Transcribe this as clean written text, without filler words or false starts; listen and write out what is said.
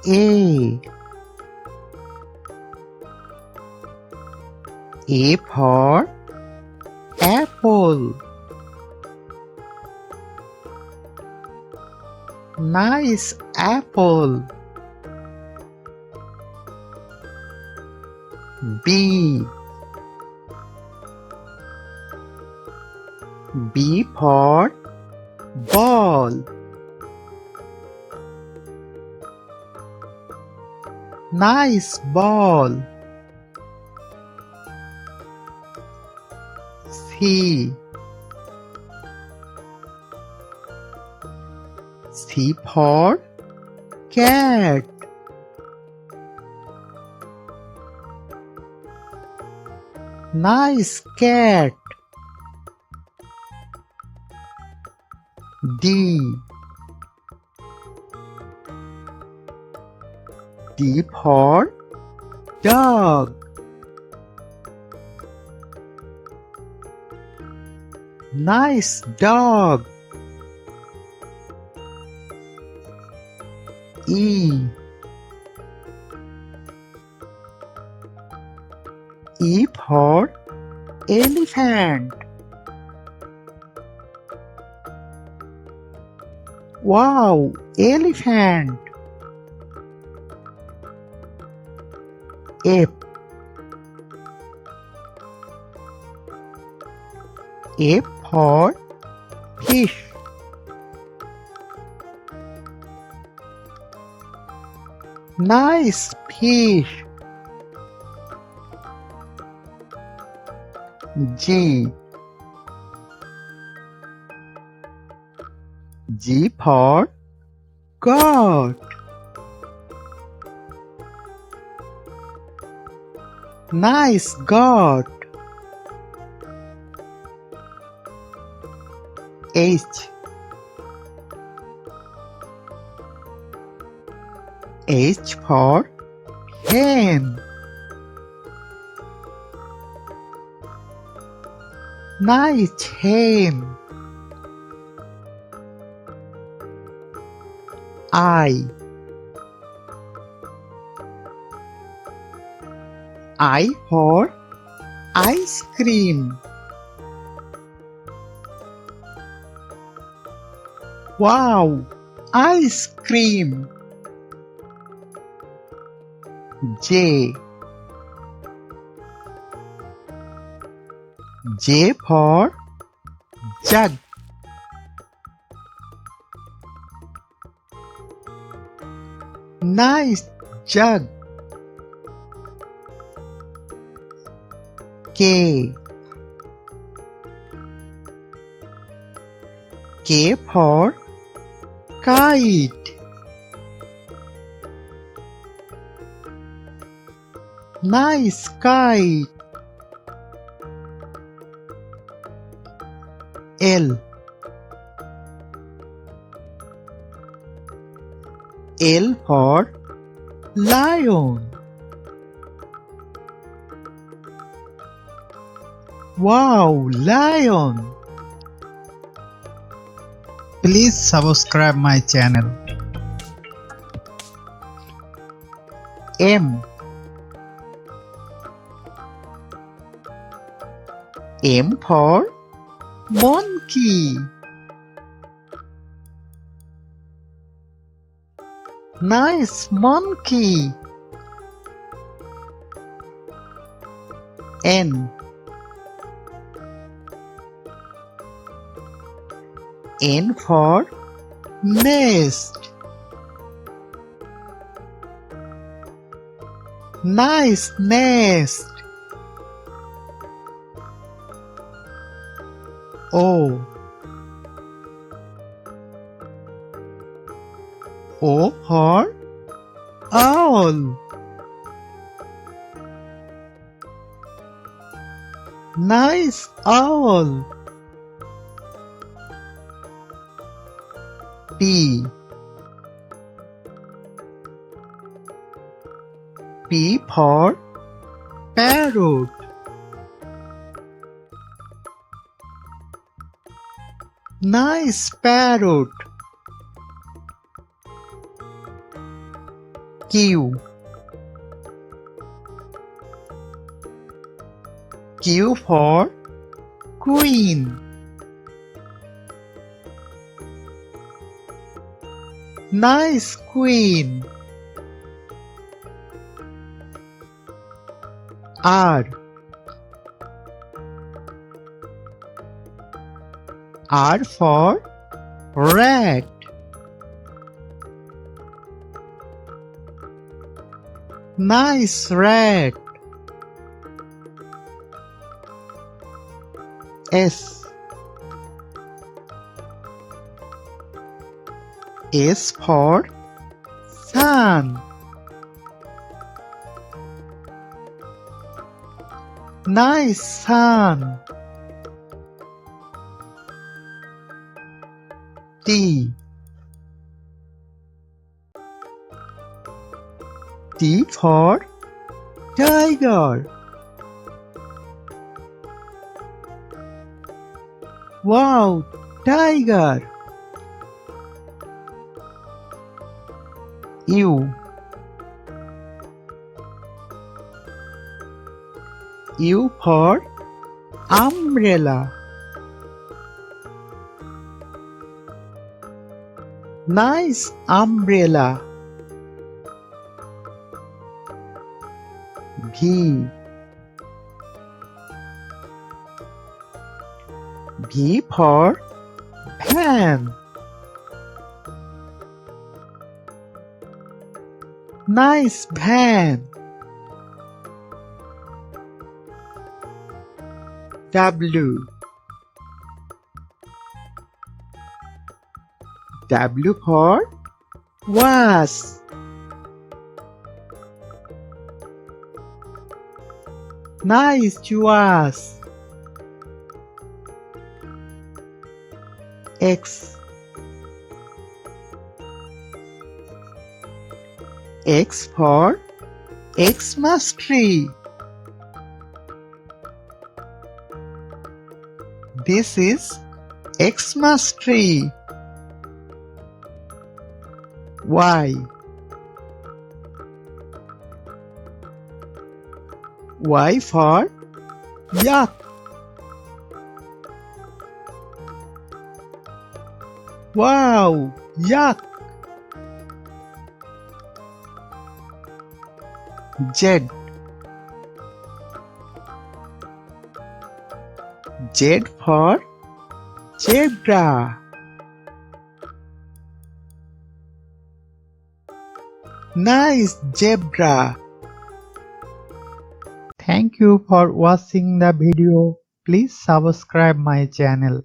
A. A for apple. Nice apple. B. B for ball. Nice ball. C. C for cat. Nice cat. D. D for dog. Nice dog. E. E for elephant. Wow, elephant. F. F for fish. Nice fish. G. G for goat. Nice goat. H. H for hen. Nice hen. I. I for ice cream. Wow, ice cream. J. J for jug. Nice jug. K. K for kite. Nice kite. L. L for lion. Wow, lion. Please subscribe my channel. M. M for monkey. Nice monkey. N. N for nest. Nice nest. O. O for owl. Nice owl. P. P for parrot. Nice parrot. Q. Q for Queen. Nice queen. R. R for rat. Nice rat. S. S for sun. Nice sun. T. T for tiger. Wow, tiger. U. U for umbrella. Nice umbrella. V. V for van. Nice van. W. W for was. Nice was. X. X for Xmas tree. This is Xmas tree. Y. Y for yak. Wow, yak. Z. Z for zebra. Nice zebra. Thank you for watching the video. Please subscribe my channel.